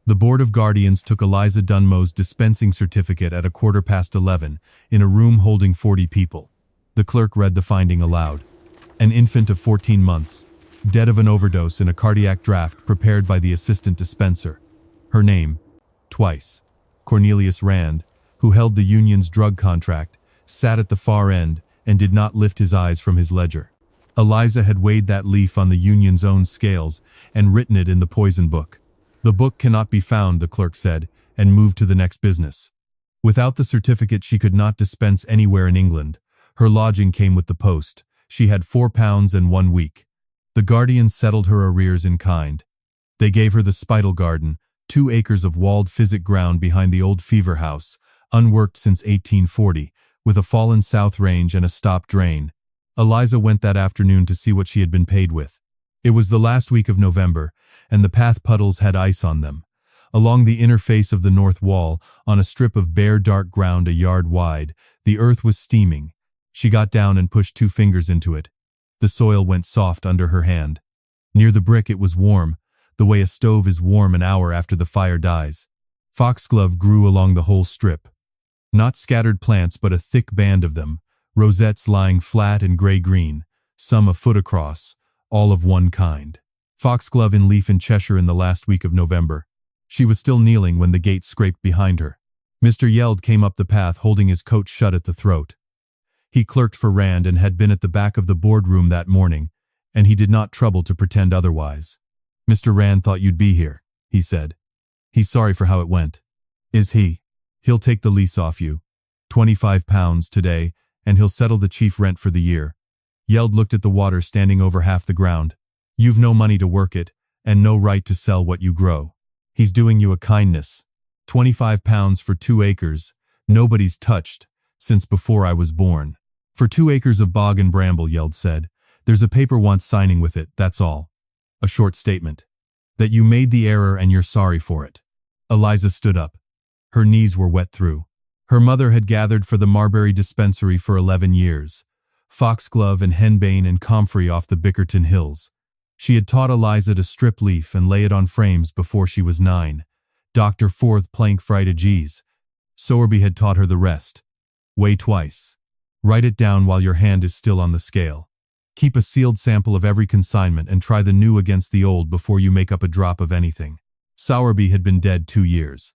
The Board of Guardians took Eliza Dunmow's dispensing certificate at 11:15 in a room holding 40 people. The clerk read the finding aloud. An infant of 14 months, dead of an overdose in a cardiac draft prepared by the assistant dispenser. Her name, twice. Cornelius Rand, who held the union's drug contract, sat at the far end and did not lift his eyes from his ledger. Eliza had weighed that leaf on the union's own scales and written it in the poison book. The book cannot be found, the clerk said, and moved to the next business. Without the certificate, she could not dispense anywhere in England. Her lodging came with the post. She had £4 and 1 week. The Guardians settled her arrears in kind. They gave her the Spital Garden, 2 acres of walled Physic ground behind the old fever house, unworked since 1840, with a fallen south range and a stopped drain. Eliza went that afternoon to see what she had been paid with. It was the last week of November, and the path puddles had ice on them. Along the inner face of the north wall, on a strip of bare dark ground a yard wide, the earth was steaming. She got down and pushed 2 fingers into it. The soil went soft under her hand. Near the brick it was warm, the way a stove is warm an hour after the fire dies. Foxglove grew along the whole strip. Not scattered plants, but a thick band of them, rosettes lying flat and gray-green, some a foot across, all of one kind. Foxglove in leaf in Cheshire in the last week of November. She was still kneeling when the gate scraped behind her. Mr. Yeld came up the path holding his coat shut at the throat. He clerked for Rand and had been at the back of the boardroom that morning, and he did not trouble to pretend otherwise. "Mr. Rand thought you'd be here," he said. "He's sorry for how it went." "Is he?" "He'll take the lease off you. £25 today, and he'll settle the chief rent for the year." Yeld looked at the water standing over half the ground. "You've no money to work it, and no right to sell what you grow. He's doing you a kindness. £25 for 2 acres, nobody's touched, since before I was born." "For 2 acres of bog and bramble," Yeld said. "There's a paper wants signing with it, that's all. A short statement. That you made the error and you're sorry for it." Eliza stood up. Her knees were wet through. Her mother had gathered for the Marbury dispensary for 11 years. Foxglove and henbane and comfrey off the Bickerton Hills. She had taught Eliza to strip leaf and lay it on frames before she was 9. Dr. Forth plank fritages. Sowerby had taught her the rest. Weigh twice. Write it down while your hand is still on the scale. Keep a sealed sample of every consignment and try the new against the old before you make up a drop of anything. Sowerby had been dead 2 years.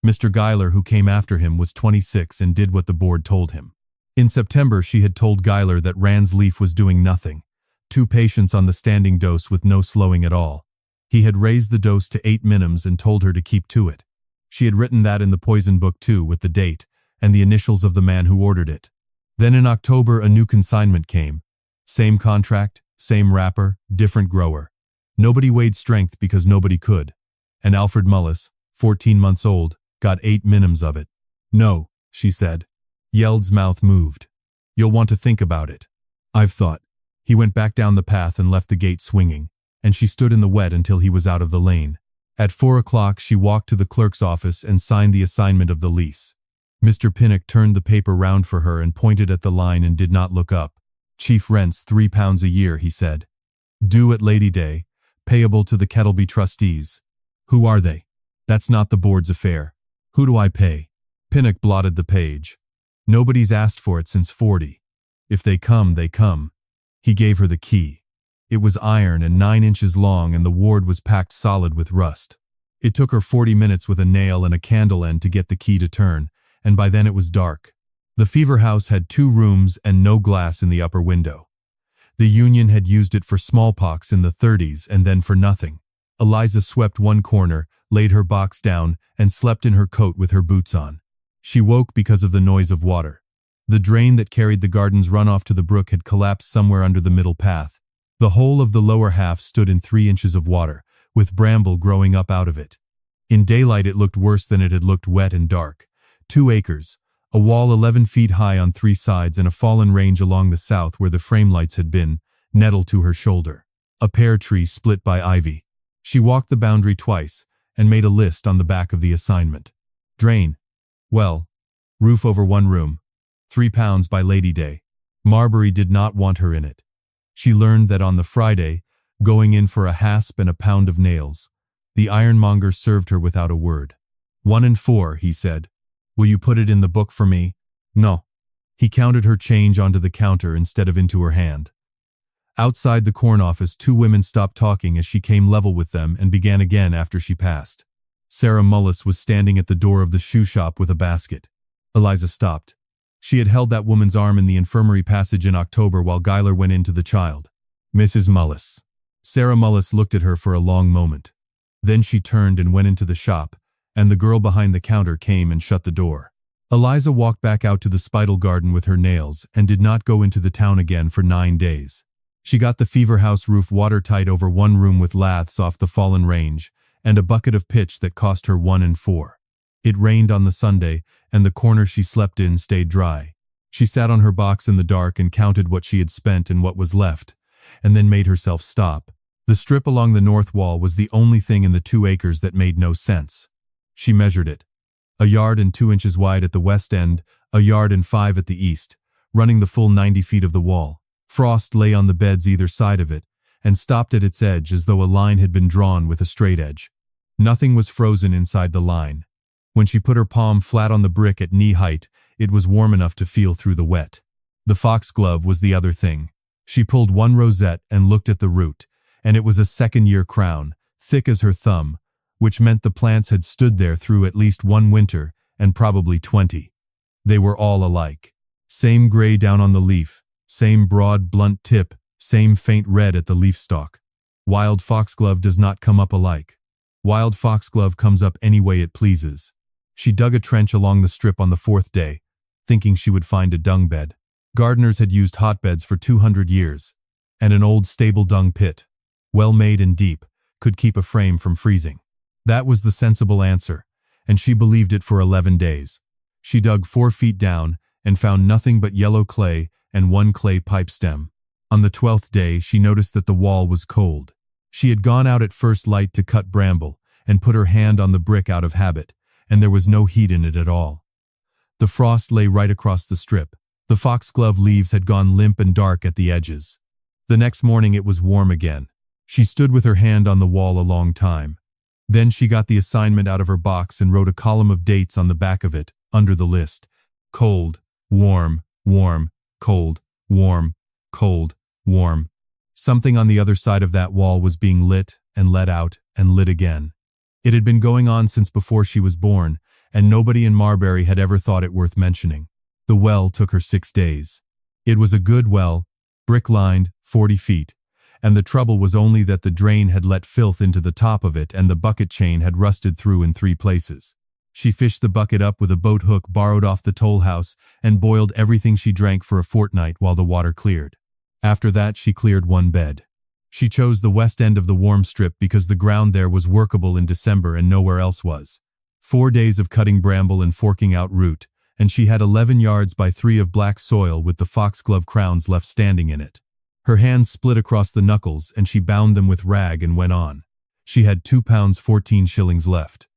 Mr. Guyler, who came after him, was 26 and did what the board told him. In September, she had told Guyler that Rand's leaf was doing nothing. 2 patients on the standing dose with no slowing at all. He had raised the dose to 8 minims and told her to keep to it. She had written that in the poison book too, with the date and the initials of the man who ordered it. Then in October, a new consignment came. Same contract, same wrapper, different grower. Nobody weighed strength because nobody could. And Alfred Mullis, 14 months old, got 8 minims of it. "No," she said. Yeld's mouth moved. "You'll want to think about it." "I've thought." He went back down the path and left the gate swinging, and she stood in the wet until he was out of the lane. At 4 o'clock, she walked to the clerk's office and signed the assignment of the lease. Mr. Pinnock turned the paper round for her and pointed at the line and did not look up. "Chief rents £3 a year," he said. "Due at Lady Day, payable to the Kettleby trustees." "Who are they?" "That's not the board's affair." "Who do I pay?" Pinnock blotted the page. "Nobody's asked for it since '40. If they come, they come." He gave her the key. It was iron and 9 inches long, and the ward was packed solid with rust. It took her 40 minutes with a nail and a candle end to get the key to turn, and by then it was dark. The fever house had 2 rooms and no glass in the upper window. The union had used it for smallpox in the 30s and then for nothing. Eliza swept one corner, laid her box down, and slept in her coat with her boots on. She woke because of the noise of water. The drain that carried the garden's runoff to the brook had collapsed somewhere under the middle path. The whole of the lower half stood in 3 inches of water, with bramble growing up out of it. In daylight it looked worse than it had looked wet and dark. 2 acres, a wall 11 feet high on 3 sides, and a fallen range along the south where the frame lights had been, nettled to her shoulder. A pear tree split by ivy. She walked the boundary twice, and made a list on the back of the assignment. Drain. Well. Roof over 1 room. £3 by Lady Day. Marbury did not want her in it. She learned that on the Friday, going in for a hasp and a pound of nails. The ironmonger served her without a word. 1 and 4, he said. Will you put it in the book for me? No. He counted her change onto the counter instead of into her hand. Outside the corn office, 2 women stopped talking as she came level with them and began again after she passed. Sarah Mullis was standing at the door of the shoe shop with a basket. Eliza stopped. She had held that woman's arm in the infirmary passage in October while Guyler went in to the child. Mrs. Mullis. Sarah Mullis looked at her for a long moment. Then she turned and went into the shop, and the girl behind the counter came and shut the door. Eliza walked back out to the Spital Garden with her nails and did not go into the town again for 9 days. She got the fever house roof watertight over one room with laths off the fallen range and a bucket of pitch that cost her 1 and 4. It rained on the Sunday, and the corner she slept in stayed dry. She sat on her box in the dark and counted what she had spent and what was left, and then made herself stop. The strip along the north wall was the only thing in the 2 acres that made no sense. She measured it. 1 yard and 2 inches wide at the west end, 1 yard and 5 at the east, running the full 90 feet of the wall. Frost lay on the beds either side of it, and stopped at its edge as though a line had been drawn with a straight edge. Nothing was frozen inside the line. When she put her palm flat on the brick at knee height, it was warm enough to feel through the wet. The foxglove was the other thing. She pulled one rosette and looked at the root, and it was a 2nd-year crown, thick as her thumb, which meant the plants had stood there through at least 1 winter and probably 20. They were all alike. Same gray down on the leaf, same broad, blunt tip, same faint red at the leaf stalk. Wild foxglove does not come up alike. Wild foxglove comes up any way it pleases. She dug a trench along the strip on the 4th day, thinking she would find a dung bed. Gardeners had used hotbeds for 200 years, and an old stable dung pit, well made and deep, could keep a frame from freezing. That was the sensible answer, and she believed it for 11 days. She dug 4 feet down and found nothing but yellow clay and 1 clay pipe stem. On the 12th day, she noticed that the wall was cold. She had gone out at first light to cut bramble and put her hand on the brick out of habit, and there was no heat in it at all. The frost lay right across the strip. The foxglove leaves had gone limp and dark at the edges. The next morning it was warm again. She stood with her hand on the wall a long time. Then she got the assignment out of her box and wrote a column of dates on the back of it, under the list. Cold, warm, warm, cold, warm, cold, warm. Something on the other side of that wall was being lit and let out and lit again. It had been going on since before she was born, and nobody in Marbury had ever thought it worth mentioning. The well took her 6 days. It was a good well, brick-lined, 40 feet, and the trouble was only that the drain had let filth into the top of it and the bucket chain had rusted through in 3 places. She fished the bucket up with a boat hook borrowed off the toll house and boiled everything she drank for a fortnight while the water cleared. After that, she cleared 1 bed. She chose the west end of the warm strip because the ground there was workable in December and nowhere else was. 4 days of cutting bramble and forking out root, and she had 11 yards by 3 of black soil with the foxglove crowns left standing in it. Her hands split across the knuckles and she bound them with rag and went on. She had £2 14 shillings left.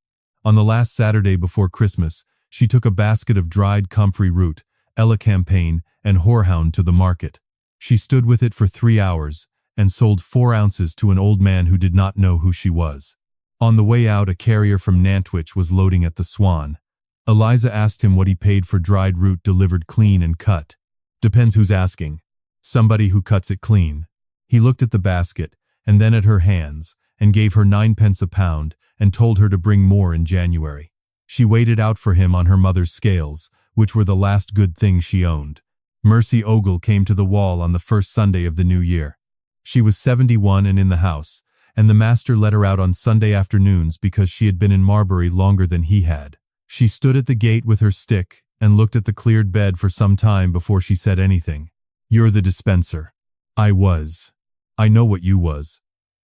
On the last Saturday before Christmas, she took a basket of dried comfrey root, Ella campaign, and horehound to the market. She stood with it for 3 hours and sold 4 ounces to an old man who did not know who she was. On the way out, a carrier from Nantwich was loading at the Swan. Eliza asked him what he paid for dried root delivered clean and cut. Depends who's asking. Somebody who cuts it clean. He looked at the basket and then at her hands and gave her 9p a pound and told her to bring more in January. She waited out for him on her mother's scales, which were the last good thing she owned. Mercy Ogle came to the wall on the first Sunday of the new year. She was 71 and in the house, and the master let her out on Sunday afternoons because she had been in Marbury longer than he had. She stood at the gate with her stick and looked at the cleared bed for some time before she said anything. "You're the dispenser." "I was. I know what you was."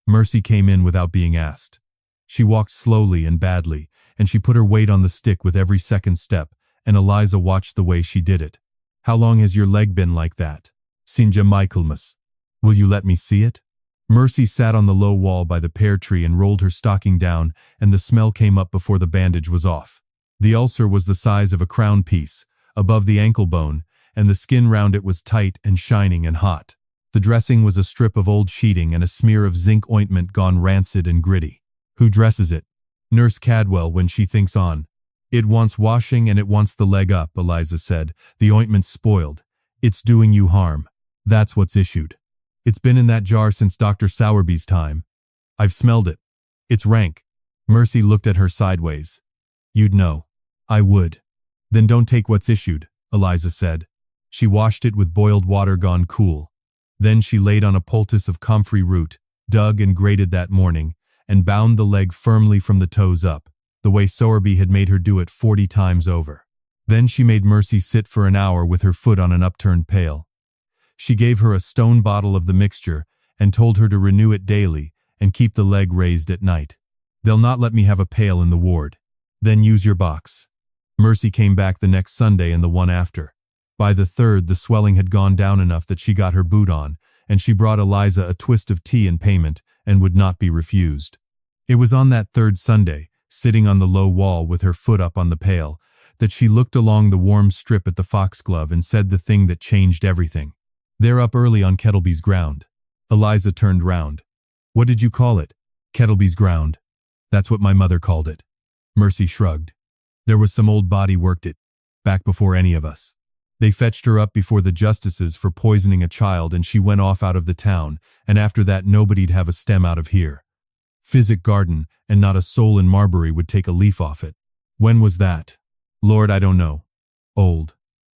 Mercy came in without being asked. She walked slowly and badly, and she put her weight on the stick with every second step, and Eliza watched the way she did it. "How long has your leg been like that?" "Sinja Michaelmas." "Will you let me see it?" Mercy sat on the low wall by the pear tree and rolled her stocking down, and the smell came up before the bandage was off. The ulcer was the size of a crown piece, above the ankle bone, and the skin round it was tight and shining and hot. The dressing was a strip of old sheeting and a smear of zinc ointment gone rancid and gritty. Who dresses it? Nurse Cadwell when she thinks on. It wants washing and it wants the leg up, Eliza said. The ointment's spoiled. It's doing you harm. That's what's issued. It's been in that jar since Dr. Sowerby's time. I've smelled it. It's rank. Mercy looked at her sideways. You'd know. I would. Then don't take what's issued, Eliza said. She washed it with boiled water gone cool. Then she laid on a poultice of comfrey root, dug and grated that morning, and bound the leg firmly from the toes up, the way Sowerby had made her do it 40 times over. Then she made Mercy sit for an hour with her foot on an upturned pail. She gave her a stone bottle of the mixture and told her to renew it daily and keep the leg raised at night. They'll not let me have a pail in the ward. Then use your box. Mercy came back the next Sunday and the one after. By the third, the swelling had gone down enough that she got her boot on, and she brought Eliza a twist of tea in payment and would not be refused. It was on that third Sunday, sitting on the low wall with her foot up on the pail, that she looked along the warm strip at the foxglove and said the thing that changed everything. They're up early on Kettleby's ground. Eliza turned round. What did you call it? Kettleby's ground. That's what my mother called it. Mercy shrugged. There was some old body worked it, back before any of us. They fetched her up before the justices for poisoning a child and she went off out of the town, and after that nobody'd have a stem out of here. Physic Garden, and not a soul in Marbury would take a leaf off it. When was that? Lord, I don't know. Old.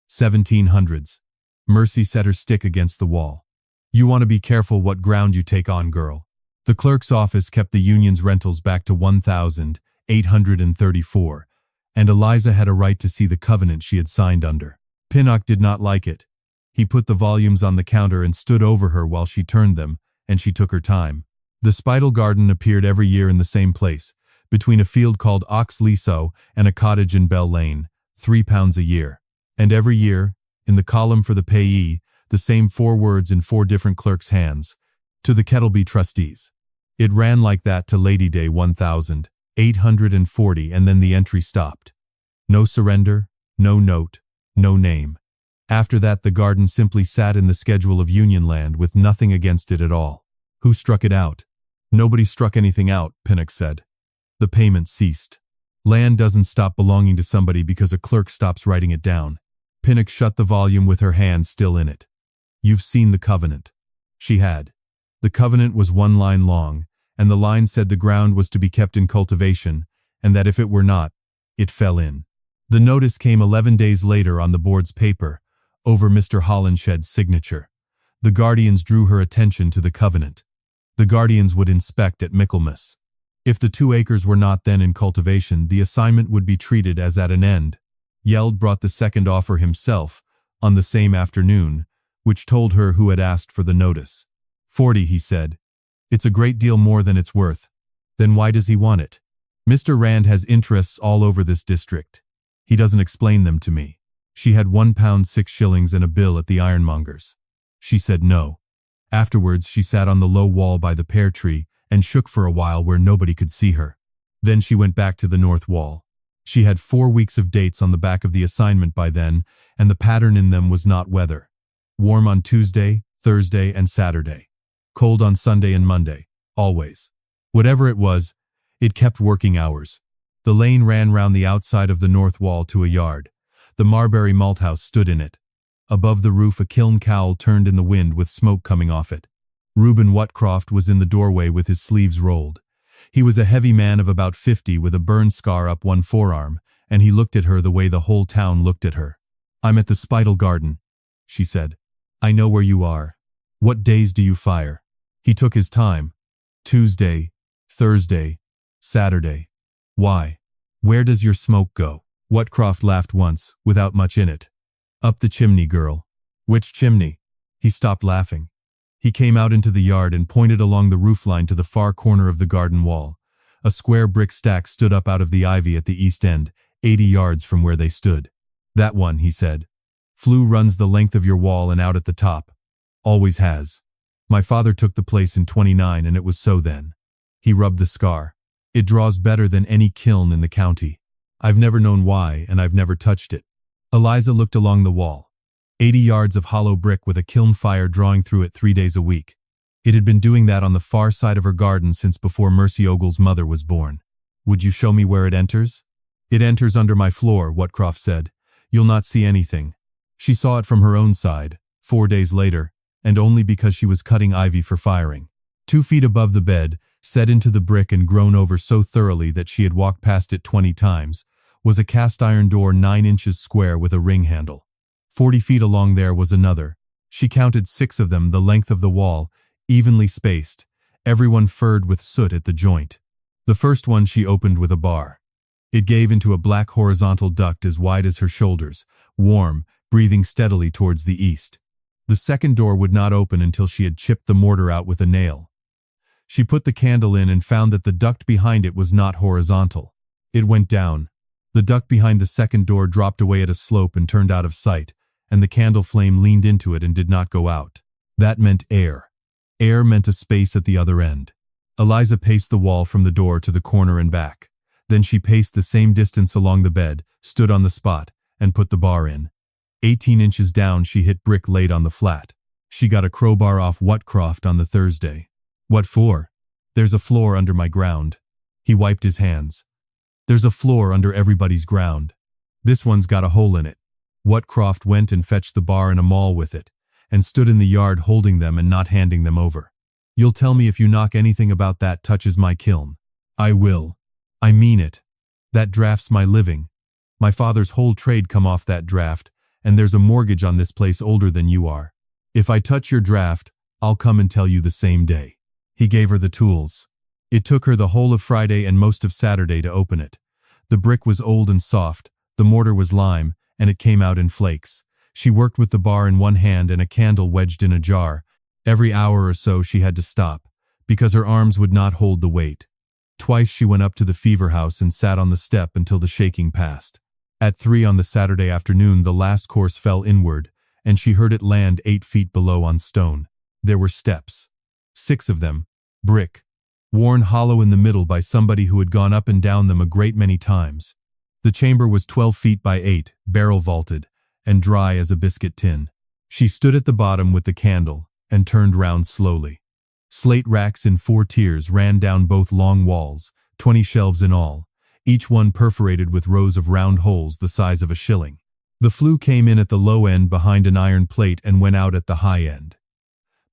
1700s. Mercy set her stick against the wall. You want to be careful what ground you take on, girl. The clerk's office kept the union's rentals back to 1,834, and Eliza had a right to see the covenant she had signed under. Pinnock did not like it. He put the volumes on the counter and stood over her while she turned them, and she took her time. The Spital Garden appeared every year in the same place, between a field called Oxleasoe and a cottage in Bell Lane, £3 a year. And every year, in the column for the payee, the same 4 words in 4 different clerks' hands, to the Kettleby trustees. It ran like that to Lady Day 1,840, and then the entry stopped. No surrender, no note, no name. After that the garden simply sat in the schedule of Union land with nothing against it at all. Who struck it out? Nobody struck anything out, Pinnock said. The payment ceased. Land doesn't stop belonging to somebody because a clerk stops writing it down. Pinnock shut the volume with her hand still in it. You've seen the covenant. She had. The covenant was 1 line long, and the line said the ground was to be kept in cultivation, and that if it were not, it fell in. The notice came 11 days later on the board's paper, over Mr. Holinshed's signature. The guardians drew her attention to the covenant. The guardians would inspect at Michaelmas. If the 2 acres were not then in cultivation, the assignment would be treated as at an end. Yeld brought the second offer himself, on the same afternoon, which told her who had asked for the notice. 40, he said. It's a great deal more than it's worth. Then why does he want it? Mr. Rand has interests all over this district. He doesn't explain them to me. She had £1.06 and a bill at the ironmonger's. She said no. Afterwards she sat on the low wall by the pear tree and shook for a while where nobody could see her. Then she went back to the north wall. She had 4 weeks of dates on the back of the assignment by then, and the pattern in them was not weather. Warm on Tuesday, Thursday, and Saturday. Cold on Sunday and Monday, always. Whatever it was, it kept working hours. The lane ran round the outside of the north wall to a yard. The Marbury malthouse stood in it. Above the roof a kiln cowl turned in the wind with smoke coming off it. Reuben Whatcroft was in the doorway with his sleeves rolled. He was a heavy man of about 50 with a burn scar up one forearm, and he looked at her the way the whole town looked at her. I'm at the Spital Garden, she said. I know where you are. What days do you fire? He took his time. Tuesday, Thursday, Saturday. Why? Where does your smoke go? Whatcroft laughed once, without much in it. Up the chimney, girl. Which chimney? He stopped laughing. He came out into the yard and pointed along the roofline to the far corner of the garden wall. A square brick stack stood up out of the ivy at the east end, 80 yards from where they stood. That one, he said. Flue runs the length of your wall and out at the top. Always has. My father took the place in 29 and it was so then. He rubbed the scar. It draws better than any kiln in the county. I've never known why, and I've never touched it. Eliza looked along the wall. 80 yards of hollow brick with a kiln fire drawing through it 3 days a week. It had been doing that on the far side of her garden since before Mercy Ogle's mother was born. "Would you show me where it enters?" "It enters under my floor," Whatcroft said. "You'll not see anything." She saw it from her own side, 4 days later, and only because she was cutting ivy for firing. 2 feet above the bed, set into the brick and grown over so thoroughly that she had walked past it 20 times, was a cast-iron door 9 inches square with a ring handle. 40 feet along there was another. She counted 6 of them, the length of the wall, evenly spaced, everyone furred with soot at the joint. The first one she opened with a bar. It gave into a black horizontal duct as wide as her shoulders, warm, breathing steadily towards the east. The second door would not open until she had chipped the mortar out with a nail. She put the candle in and found that the duct behind it was not horizontal. It went down. The duct behind the second door dropped away at a slope and turned out of sight, and the candle flame leaned into it and did not go out. That meant air. Air meant a space at the other end. Eliza paced the wall from the door to the corner and back. Then she paced the same distance along the bed, stood on the spot, and put the bar in. 18 inches down she hit brick laid on the flat. She got a crowbar off Whatcroft on the Thursday. "What for?" "There's a floor under my ground." He wiped his hands. "There's a floor under everybody's ground. This one's got a hole in it." Whatcroft went and fetched the bar and a maul with it, and stood in the yard holding them and not handing them over. "You'll tell me if you knock anything about that touches my kiln." "I will. I mean it. That draft's my living. My father's whole trade come off that draft, and there's a mortgage on this place older than you are. If I touch your draft, I'll come and tell you the same day." He gave her the tools. It took her the whole of Friday and most of Saturday to open it. The brick was old and soft, the mortar was lime, and it came out in flakes. She worked with the bar in one hand and a candle wedged in a jar. Every hour or so she had to stop, because her arms would not hold the weight. Twice she went up to the fever house and sat on the step until the shaking passed. At 3 on the Saturday afternoon the last course fell inward, and she heard it land 8 feet below on stone. There were steps. 6 of them, brick, worn hollow in the middle by somebody who had gone up and down them a great many times. The chamber was 12 feet by 8, barrel vaulted, and dry as a biscuit tin. She stood at the bottom with the candle, and turned round slowly. Slate racks in 4 tiers ran down both long walls, 20 shelves in all, each one perforated with rows of round holes the size of a shilling. The flue came in at the low end behind an iron plate and went out at the high end.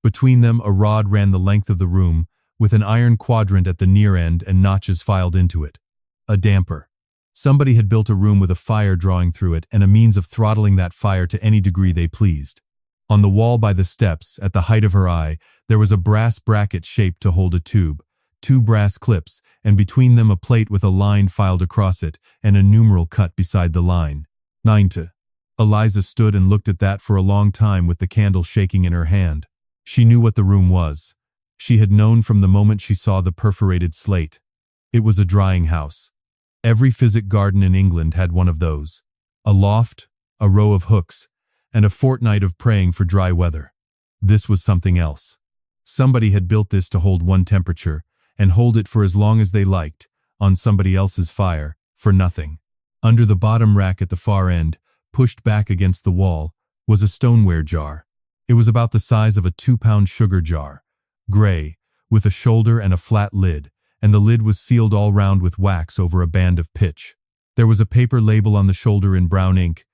Between them a rod ran the length of the room, with an iron quadrant at the near end and notches filed into it. A damper. Somebody had built a room with a fire drawing through it and a means of throttling that fire to any degree they pleased. On the wall by the steps, at the height of her eye, there was a brass bracket shaped to hold a tube, 2 brass clips, and between them a plate with a line filed across it and a numeral cut beside the line. 9 to. Eliza stood and looked at that for a long time with the candle shaking in her hand. She knew what the room was. She had known from the moment she saw the perforated slate. It was a drying house. Every Physic garden in England had one of those. A loft, a row of hooks, and a fortnight of praying for dry weather. This was something else. Somebody had built this to hold one temperature, and hold it for as long as they liked, on somebody else's fire, for nothing. Under the bottom rack at the far end, pushed back against the wall, was a stoneware jar. It was about the size of a 2-pound sugar jar, gray, with a shoulder and a flat lid, and the lid was sealed all round with wax over a band of pitch. There was a paper label on the shoulder in brown ink,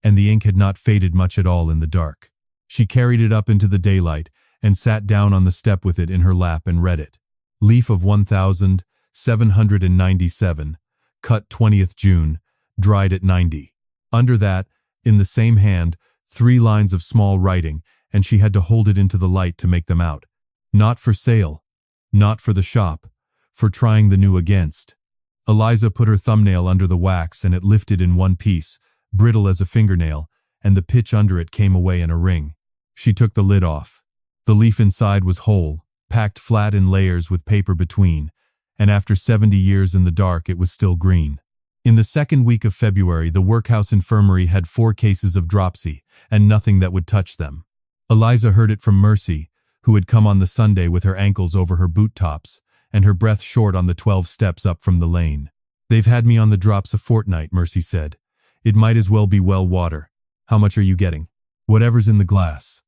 and the ink had not faded much at all in the dark. She carried it up into the daylight and sat down on the step with it in her lap and read it. Leaf of 1797, cut 20th June, dried at 90. Under that, in the same hand, 3 lines of small writing, and she had to hold it into the light to make them out. Not for sale. Not for the shop. For trying the new against. Eliza put her thumbnail under the wax and it lifted in one piece, brittle as a fingernail, and the pitch under it came away in a ring. She took the lid off. The leaf inside was whole, packed flat in layers with paper between, and after 70 years in the dark it was still green. In the second week of February, the workhouse infirmary had 4 cases of dropsy, and nothing that would touch them. Eliza heard it from Mercy, who had come on the Sunday with her ankles over her boot tops, and her breath short on the 12 steps up from the lane. "They've had me on the drops a fortnight," Mercy said. "It might as well be well water. How much are you getting?" "Whatever's in the glass."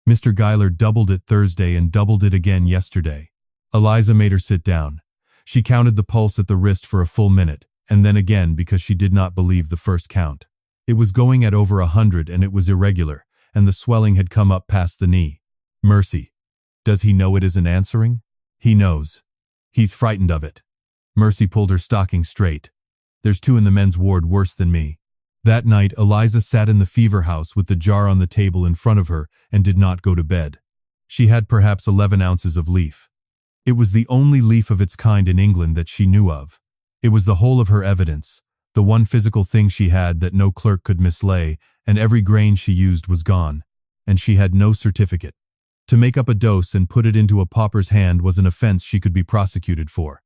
Mr. Guyler doubled it Thursday and doubled it again yesterday. Eliza made her sit down. She counted the pulse at the wrist for a full minute, and then again because she did not believe the first count. It was going at over 100 and it was irregular, and the swelling had come up past the knee. Mercy. Does he know it isn't answering? He knows. He's frightened of it. Mercy pulled her stocking straight. There's 2 in the men's ward worse than me. That night, Eliza sat in the fever house with the jar on the table in front of her and did not go to bed. She had perhaps 11 ounces of leaf. It was the only leaf of its kind in England that she knew of. It was the whole of her evidence, the one physical thing she had that no clerk could mislay, and every grain she used was gone. And she had no certificate. To make up a dose and put it into a pauper's hand was an offense she could be prosecuted for.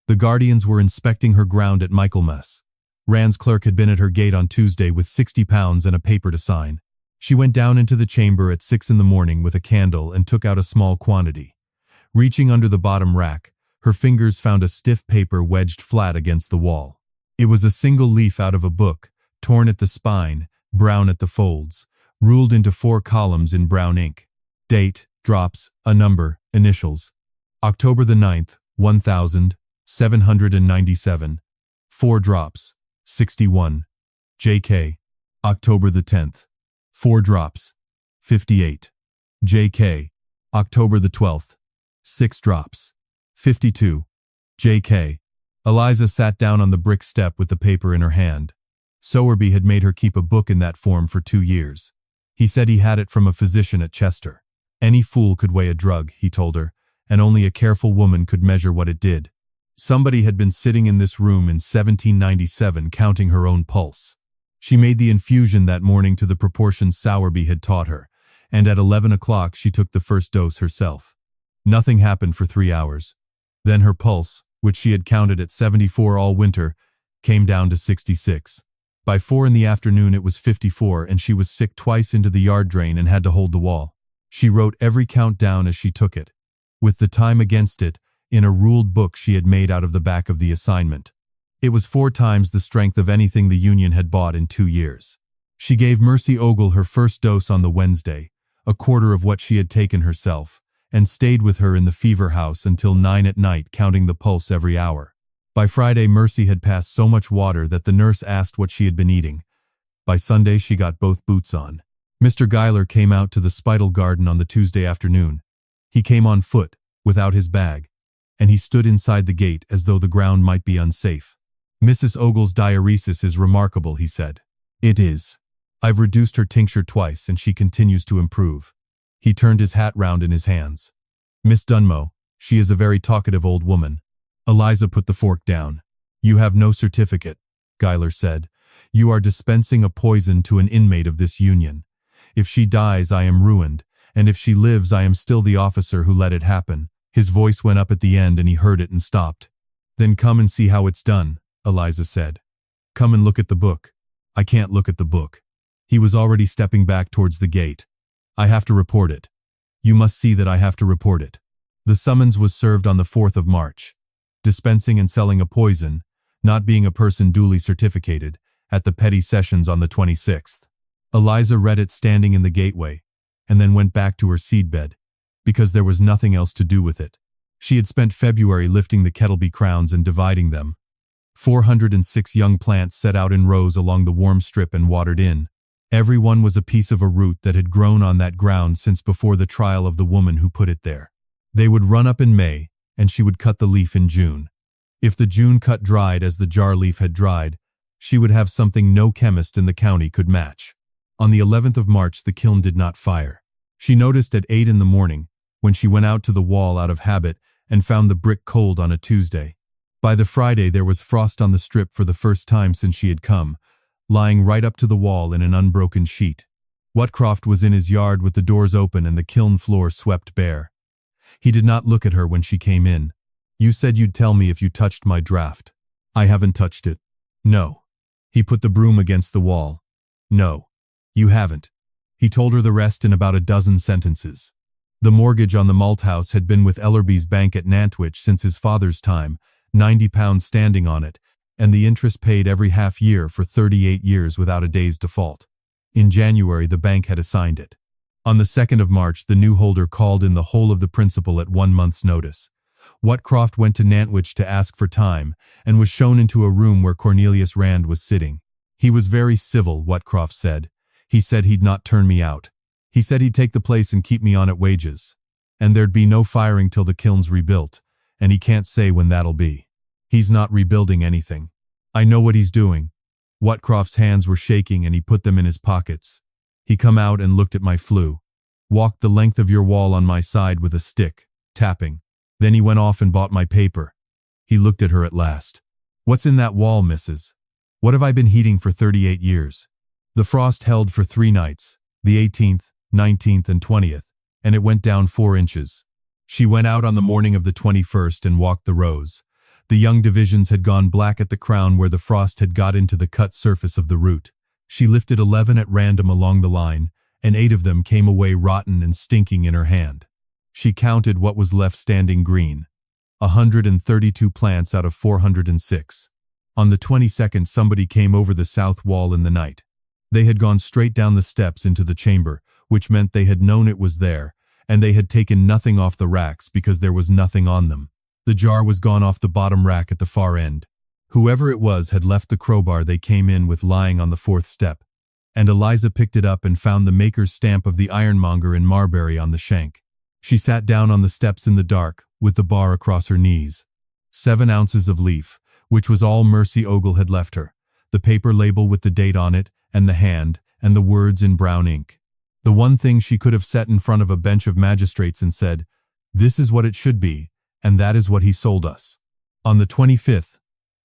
The guardians were inspecting her ground at Michaelmas. Rand's clerk had been at her gate on Tuesday with £60 and a paper to sign. She went down into the chamber at 6 in the morning with a candle and took out a small quantity. Reaching under the bottom rack, her fingers found a stiff paper wedged flat against the wall. It was a single leaf out of a book, torn at the spine, brown at the folds, ruled into 4 columns in brown ink. Date, drops, a number, initials. October the 9th, 1797. 4 drops, 61. J.K. October the 10th. 4 drops, 58. J.K. October the 12th. 6 drops, 52. J.K. Eliza sat down on the brick step with the paper in her hand. Sowerby had made her keep a book in that form for 2 years. He said he had it from a physician at Chester. Any fool could weigh a drug, he told her, and only a careful woman could measure what it did. Somebody had been sitting in this room in 1797 counting her own pulse. She made the infusion that morning to the proportions Sowerby had taught her, and at 11 o'clock she took the first dose herself. Nothing happened for 3 hours. Then her pulse, which she had counted at 74 all winter, came down to 66. By 4 in the afternoon it was 54 and she was sick twice into the yard drain and had to hold the wall. She wrote every count down as she took it, with the time against it, in a ruled book she had made out of the back of the assignment. It was 4 times the strength of anything the Union had bought in 2 years. She gave Mercy Ogle her first dose on the Wednesday, a quarter of what she had taken herself, and stayed with her in the fever house until 9 at night, counting the pulse every hour. By Friday, Mercy had passed so much water that the nurse asked what she had been eating. By Sunday, she got both boots on. Mr. Guyler came out to the Spital Garden on the Tuesday afternoon. He came on foot, without his bag, and he stood inside the gate as though the ground might be unsafe. Mrs. Ogle's diuresis is remarkable, he said. It is. I've reduced her tincture twice and she continues to improve. He turned his hat round in his hands. Miss Dunmow, she is a very talkative old woman. Eliza put the fork down. You have no certificate, Guyler said. You are dispensing a poison to an inmate of this Union. If she dies, I am ruined, and if she lives, I am still the officer who let it happen. His voice went up at the end and he heard it and stopped. Then come and see how it's done, Eliza said. Come and look at the book. I can't look at the book. He was already stepping back towards the gate. I have to report it. You must see that I have to report it. The summons was served on the 4th of March. Dispensing and selling a poison, not being a person duly certificated, at the petty sessions on the 26th. Eliza read it standing in the gateway, and then went back to her seedbed, because there was nothing else to do with it. She had spent February lifting the Kettleby crowns and dividing them. 406 young plants set out in rows along the warm strip and watered in. Every one was a piece of a root that had grown on that ground since before the trial of the woman who put it there. They would run up in May, and she would cut the leaf in June. If the June cut dried as the jar leaf had dried, she would have something no chemist in the county could match. On the 11th of March the kiln did not fire. She noticed at 8 in the morning, when she went out to the wall out of habit and found the brick cold on a Tuesday. By the Friday there was frost on the strip for the first time since she had come, lying right up to the wall in an unbroken sheet. Whatcroft was in his yard with the doors open and the kiln floor swept bare. He did not look at her when she came in. You said you'd tell me if you touched my draft. I haven't touched it. No. He put the broom against the wall. No. You haven't. He told her the rest in about a dozen sentences. The mortgage on the malt house had been with Ellerby's bank at Nantwich since his father's time, £90 standing on it, and the interest paid every half year for 38 years without a day's default. In January the bank had assigned it. On the 2nd of March, the new holder called in the whole of the principal at 1 month's notice. Whatcroft went to Nantwich to ask for time, and was shown into a room where Cornelius Rand was sitting. He was very civil, Whatcroft said. He said he'd not turn me out. He said he'd take the place and keep me on at wages. And there'd be no firing till the kiln's rebuilt, and he can't say when that'll be. He's not rebuilding anything. I know what he's doing. Whatcroft's hands were shaking and he put them in his pockets. He come out and looked at my flue. Walked the length of your wall on my side with a stick, tapping. Then he went off and bought my paper. He looked at her at last. What's in that wall, missus? What have I been heating for 38 years? The frost held for 3 nights, the 18th, 19th, and 20th, and it went down 4 inches. She went out on the morning of the 21st and walked the rows. The young divisions had gone black at the crown where the frost had got into the cut surface of the root. She lifted 11 at random along the line, and 8 of them came away rotten and stinking in her hand. She counted what was left standing green. 132 plants out of 406. On the 22nd, somebody came over the south wall in the night. They had gone straight down the steps into the chamber, which meant they had known it was there, and they had taken nothing off the racks because there was nothing on them. The jar was gone off the bottom rack at the far end. Whoever it was had left the crowbar they came in with lying on the 4th step, and Eliza picked it up and found the maker's stamp of the ironmonger in Marbury on the shank. She sat down on the steps in the dark, with the bar across her knees. 7 ounces of leaf, which was all Mercy Ogle had left her, the paper label with the date on it, and the hand, and the words in brown ink. The one thing she could have set in front of a bench of magistrates and said, "This is what it should be, and that is what he sold us." On the 25th,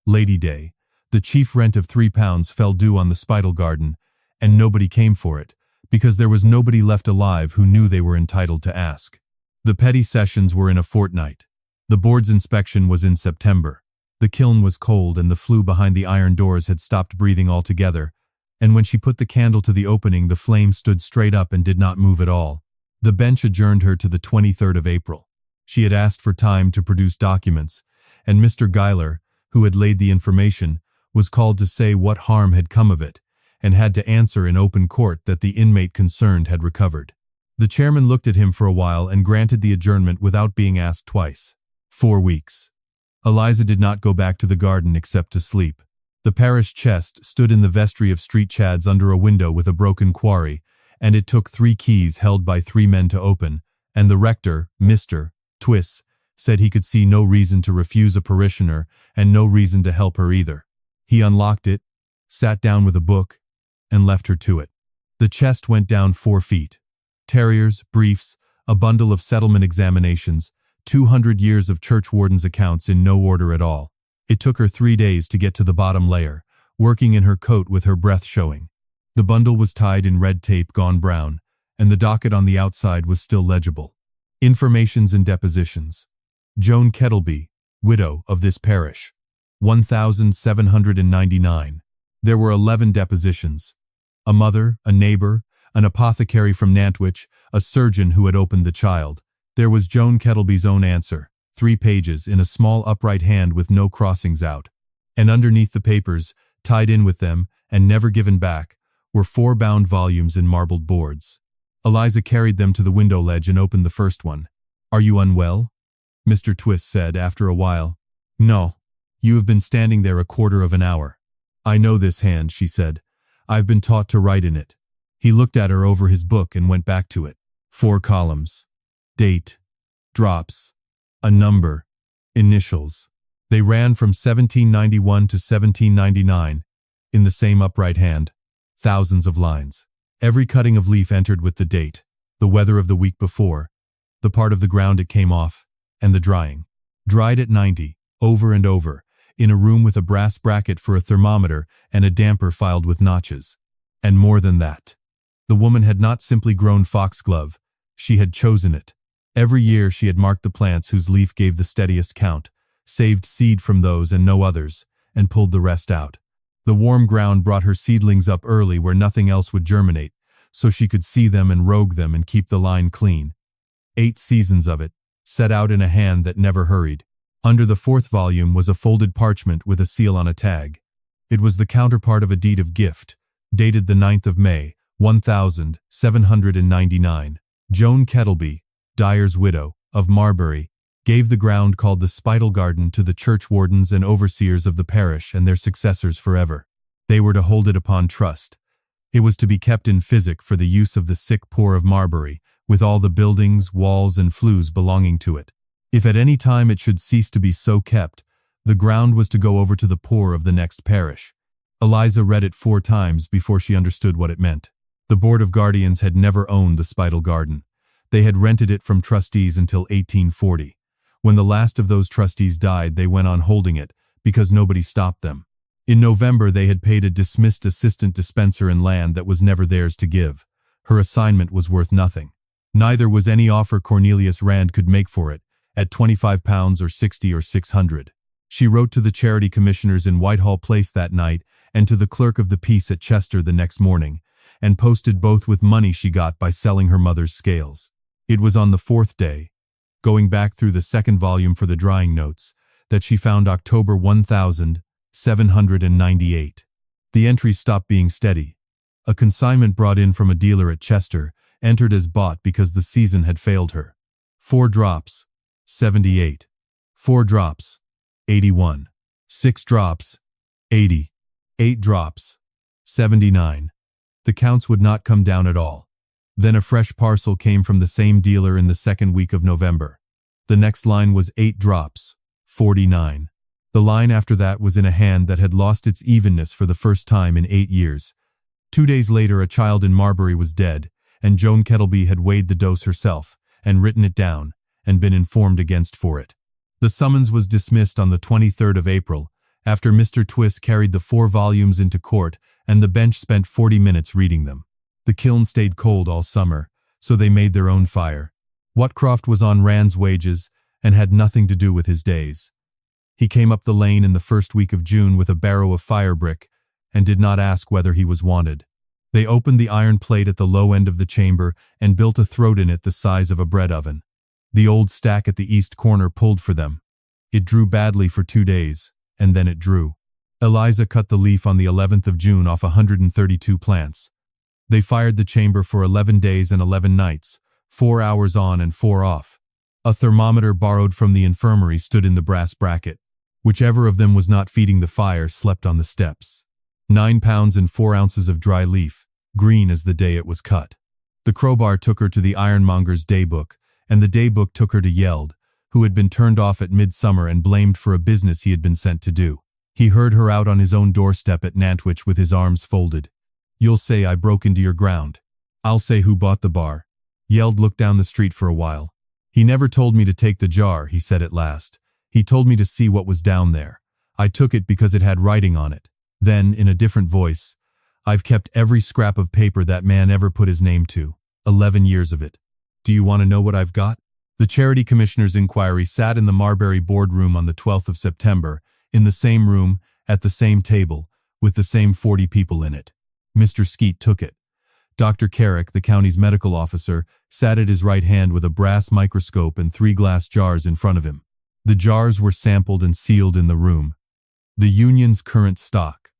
Lady Day, the chief rent of £3 fell due on the Spital Garden, and nobody came for it, because there was nobody left alive who knew they were entitled to ask. The petty sessions were in a fortnight. The board's inspection was in September. The kiln was cold and the flue behind the iron doors had stopped breathing altogether, and when she put the candle to the opening, the flame stood straight up and did not move at all. The bench adjourned her to the 23rd of April. She had asked for time to produce documents, and Mr. Guyler, who had laid the information, was called to say what harm had come of it, and had to answer in open court that the inmate concerned had recovered. The chairman looked at him for a while and granted the adjournment without being asked twice. 4 weeks. Eliza did not go back to the garden except to sleep. The parish chest stood in the vestry of Street Chads under a window with a broken quarry, and it took 3 keys held by 3 men to open, and the rector, Mr. Twiss, said he could see no reason to refuse a parishioner and no reason to help her either. He unlocked it, sat down with a book, and left her to it. The chest went down 4 feet. Terriers, briefs, a bundle of settlement examinations, 200 years of churchwarden's accounts in no order at all. It took her 3 days to get to the bottom layer, working in her coat with her breath showing. The bundle was tied in red tape gone brown, and the docket on the outside was still legible. Informations and depositions. Joan Kettleby, widow of this parish. 1,799. There were 11 depositions. A mother, a neighbor, an apothecary from Nantwich, a surgeon who had opened the child. There was Joan Kettleby's own answer, 3 pages, in a small upright hand with no crossings out. And underneath the papers, tied in with them, and never given back, were 4 bound volumes in marbled boards. Eliza carried them to the window ledge and opened the first one. "Are you unwell?" Mr. Twist said after a while. "No. You have been standing there a quarter of an hour." "I know this hand," she said. "I've been taught to write in it." He looked at her over his book and went back to it. 4 columns. Date. Drops. A number. Initials. They ran from 1791 to 1799, in the same upright hand. Thousands of lines. Every cutting of leaf entered with the date, the weather of the week before, the part of the ground it came off, and the drying. Dried at 90, over and over, in a room with a brass bracket for a thermometer and a damper filed with notches. And more than that. The woman had not simply grown foxglove, she had chosen it. Every year she had marked the plants whose leaf gave the steadiest count, saved seed from those and no others, and pulled the rest out. The warm ground brought her seedlings up early where nothing else would germinate, so she could see them and rogue them and keep the line clean. 8 seasons of it, set out in a hand that never hurried. Under the 4th volume was a folded parchment with a seal on a tag. It was the counterpart of a deed of gift, dated the 9th of May, 1799. Joan Kettleby, Dyer's widow, of Marbury, gave the ground called the Spital Garden to the churchwardens and overseers of the parish and their successors forever. They were to hold it upon trust. It was to be kept in Physic for the use of the sick poor of Marbury, with all the buildings, walls, and flues belonging to it. If at any time it should cease to be so kept, the ground was to go over to the poor of the next parish. Eliza read it 4 times before she understood what it meant. The Board of Guardians had never owned the Spital Garden. They had rented it from trustees until 1840. When the last of those trustees died, they went on holding it, because nobody stopped them. In November, they had paid a dismissed assistant dispenser in land that was never theirs to give. Her assignment was worth nothing. Neither was any offer Cornelius Rand could make for it, at £25 or 60 or 600. She wrote to the charity commissioners in Whitehall Place that night and to the clerk of the peace at Chester the next morning, and posted both with money she got by selling her mother's scales. It was on the 4th day, going back through the 2nd volume for the drying notes, that she found October 1798. The entries stopped being steady. A consignment brought in from a dealer at Chester entered as bought because the season had failed her. 4 drops, 78. 4 drops, 81. 6 drops, 80. 8 drops, 79. The counts would not come down at all. Then a fresh parcel came from the same dealer in the 2nd week of November. The next line was 8 drops, 49. The line after that was in a hand that had lost its evenness for the first time in 8 years. 2 days later, a child in Marbury was dead, and Joan Kettleby had weighed the dose herself, and written it down, and been informed against for it. The summons was dismissed on the 23rd of April, after Mr. Twiss carried the 4 volumes into court, and the bench spent 40 minutes reading them. The kiln stayed cold all summer, so they made their own fire. Whatcroft was on Rand's wages, and had nothing to do with his days. He came up the lane in the 1st week of June with a barrow of fire brick, and did not ask whether he was wanted. They opened the iron plate at the low end of the chamber, and built a throat in it the size of a bread oven. The old stack at the east corner pulled for them. It drew badly for 2 days, and then it drew. Eliza cut the leaf on the 11th of June off 132 plants. They fired the chamber for 11 days and 11 nights, 4 hours on and 4 off. A thermometer borrowed from the infirmary stood in the brass bracket. Whichever of them was not feeding the fire slept on the steps. 9 pounds and 4 ounces of dry leaf, green as the day it was cut. The crowbar took her to the ironmonger's day-book, and the day-book took her to Yeld, who had been turned off at midsummer and blamed for a business he had been sent to do. He heard her out on his own doorstep at Nantwich with his arms folded. "You'll say I broke into your ground. I'll say who bought the bar." Yeld looked down the street for a while. "He never told me to take the jar," he said at last. "He told me to see what was down there. I took it because it had writing on it." Then, in a different voice, "I've kept every scrap of paper that man ever put his name to. 11 years of it. Do you want to know what I've got?" The Charity Commissioner's inquiry sat in the Marbury boardroom on the 12th of September, in the same room, at the same table, with the same 40 people in it. Mr. Skeet took it. Dr. Carrick, the county's medical officer, sat at his right hand with a brass microscope and 3 glass jars in front of him. The jars were sampled and sealed in the room. The Union's current stock.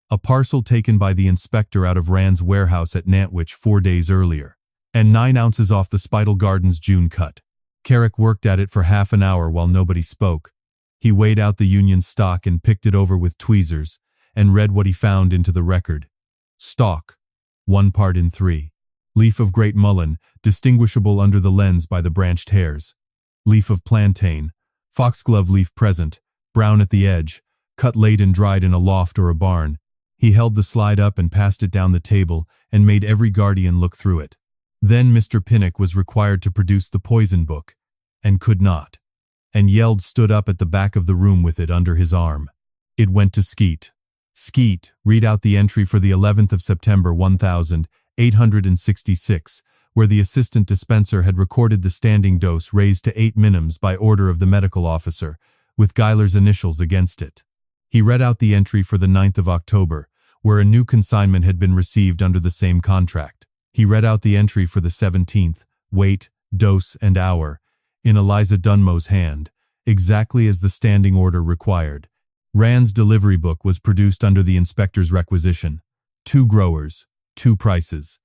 A parcel taken by the inspector out of Rand's warehouse at Nantwich 4 days earlier. And 9 ounces off the Spital Garden's June cut. Carrick worked at it for half an hour while nobody spoke. He weighed out the Union stock and picked it over with tweezers, and read what he found into the record. Stalk, 1 part in 3. Leaf of great mullein, distinguishable under the lens by the branched hairs. Leaf of plantain, foxglove leaf present, brown at the edge, cut late and dried in a loft or a barn. He held the slide up and passed it down the table, and made every guardian look through it. Then Mr. Pinnock was required to produce the poison book, and could not. And Yeld stood up at the back of the room with it under his arm. It went to Skeet. "Skeet, read out the entry for the 11th of September 1866, where the assistant dispenser had recorded the standing dose raised to 8 minims by order of the medical officer, with Guyler's initials against it." He read out the entry for the 9th of October, where a new consignment had been received under the same contract. He read out the entry for the 17th, weight, dose, and hour, in Eliza Dunmow's hand, exactly as the standing order required. Rand's delivery book was produced under the inspector's requisition. 2 growers, 2 prices.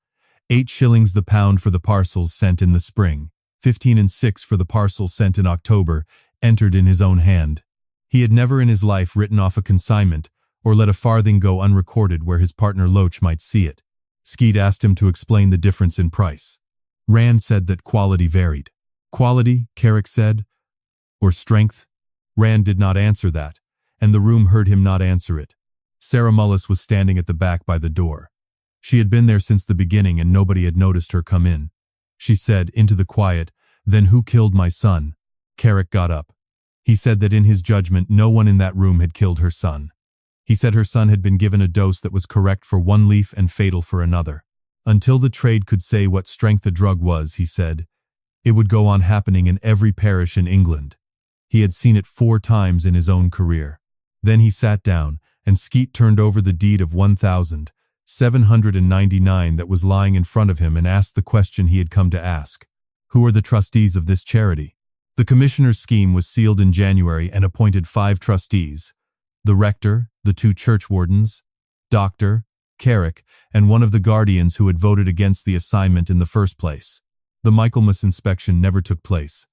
8 shillings the pound for the parcels sent in the spring, 15 and 6 for the parcels sent in October, entered in his own hand. He had never in his life written off a consignment or let a farthing go unrecorded where his partner Loach might see it. Skeet asked him to explain the difference in price. Rand said that quality varied. Quality, Carrick said, or strength? Rand did not answer that, and the room heard him not answer it. Sarah Mullis was standing at the back by the door. She had been there since the beginning and nobody had noticed her come in. She said, into the quiet, "Then who killed my son?" Carrick got up. He said that in his judgment no one in that room had killed her son. He said her son had been given a dose that was correct for one leaf and fatal for another. Until the trade could say what strength the drug was, he said, it would go on happening in every parish in England. He had seen it 4 times in his own career. Then he sat down, and Skeet turned over the deed of 1,799 that was lying in front of him and asked the question he had come to ask. Who are the trustees of this charity? The commissioner's scheme was sealed in January and appointed 5 trustees: the rector, the 2 churchwardens, Dr. Carrick, and one of the guardians who had voted against the assignment in the first place. The Michaelmas inspection never took place.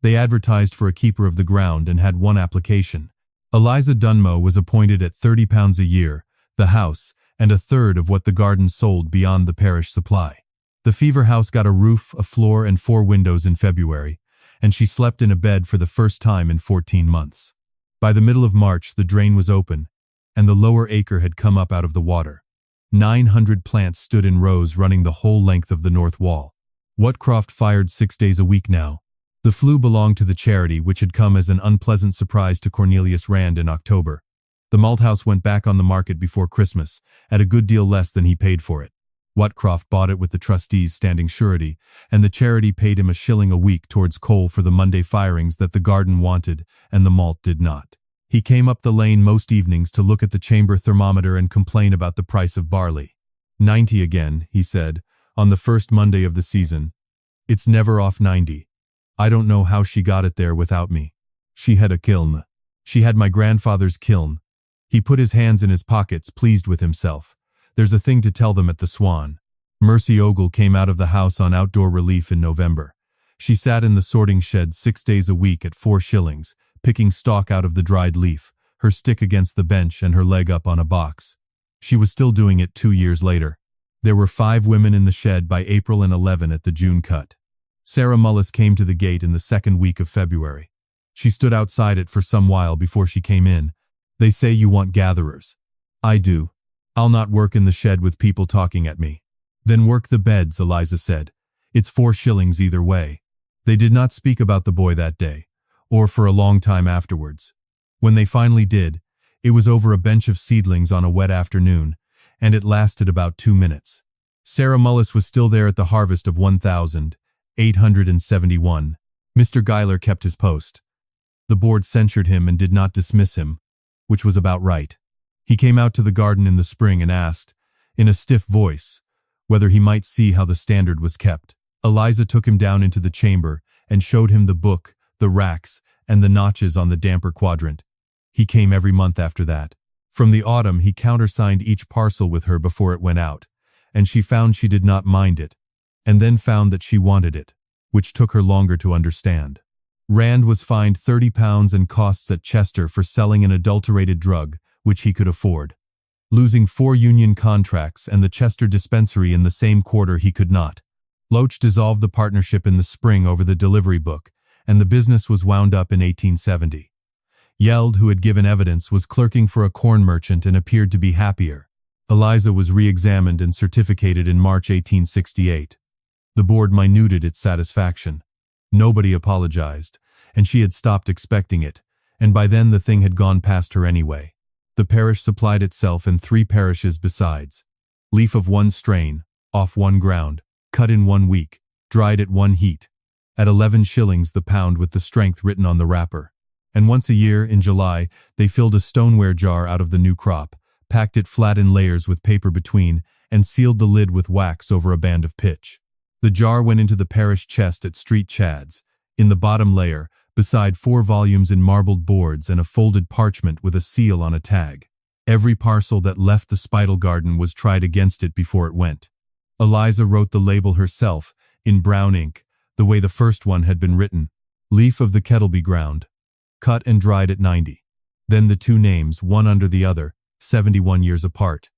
They advertised for a keeper of the ground and had 1 application. Eliza Dunmow was appointed at £30 a year, the house, and 1/3 of what the garden sold beyond the parish supply. The Fever House got a roof, a floor, and 4 windows in February, and she slept in a bed for the first time in 14 months. By the middle of March, the drain was open, and the lower acre had come up out of the water. 900 plants stood in rows running the whole length of the north wall. Whatcroft fired 6 days a week now. The flue belonged to the charity, which had come as an unpleasant surprise to Cornelius Rand in October. The malthouse went back on the market before Christmas, at a good deal less than he paid for it. Whatcroft bought it with the trustees standing surety, and the charity paid him 1 shilling a week towards coal for the Monday firings that the garden wanted and the malt did not. He came up the lane most evenings to look at the chamber thermometer and complain about the price of barley. 90 again, he said, on the first Monday of the season. It's never off 90. I don't know how she got it there without me. She had a kiln. She had my grandfather's kiln. He put his hands in his pockets, pleased with himself. There's a thing to tell them at the Swan. Mercy Ogle came out of the house on outdoor relief in November. She sat in the sorting shed 6 days a week at 4 shillings, picking stalk out of the dried leaf, her stick against the bench and her leg up on a box. She was still doing it 2 years later. There were 5 women in the shed by April and 11 at the June cut. Sarah Mullis came to the gate in the 2nd week of February. She stood outside it for some while before she came in. They say you want gatherers. I do. I'll not work in the shed with people talking at me. Then work the beds, Eliza said. It's 4 shillings either way. They did not speak about the boy that day, or for a long time afterwards. When they finally did, it was over a bench of seedlings on a wet afternoon, and it lasted about 2 minutes. Sarah Mullis was still there at the harvest of 1,871. Mr. Guyler kept his post. The board censured him and did not dismiss him, which was about right. He came out to the garden in the spring and asked, in a stiff voice, whether he might see how the standard was kept. Eliza took him down into the chamber and showed him the book, the racks, and the notches on the damper quadrant. He came every month after that. From the autumn he countersigned each parcel with her before it went out, and she found she did not mind it, and then found that she wanted it, which took her longer to understand. Rand was fined £30 and costs at Chester for selling an adulterated drug, which he could afford. Losing 4 union contracts and the Chester dispensary in the same quarter he could not. Loach dissolved the partnership in the spring over the delivery book, and the business was wound up in 1870. Yeld, who had given evidence, was clerking for a corn merchant and appeared to be happier. Eliza was re-examined and certificated in March 1868. The board minuted its satisfaction. Nobody apologized, and she had stopped expecting it, and by then the thing had gone past her anyway. The parish supplied itself and 3 parishes besides. Leaf of 1 strain, off 1 ground, cut in 1 week, dried at 1 heat, at 11 shillings the pound with the strength written on the wrapper. And once a year, in July, they filled a stoneware jar out of the new crop, packed it flat in layers with paper between, and sealed the lid with wax over a band of pitch. The jar went into the parish chest at Street Chad's, in the bottom layer, beside 4 volumes in marbled boards and a folded parchment with a seal on a tag. Every parcel that left the Spital Garden was tried against it before it went. Eliza wrote the label herself, in brown ink, the way the first one had been written. Leaf of the kettle be ground. Cut and dried at 90. Then the two names, one under the other, 71 years apart.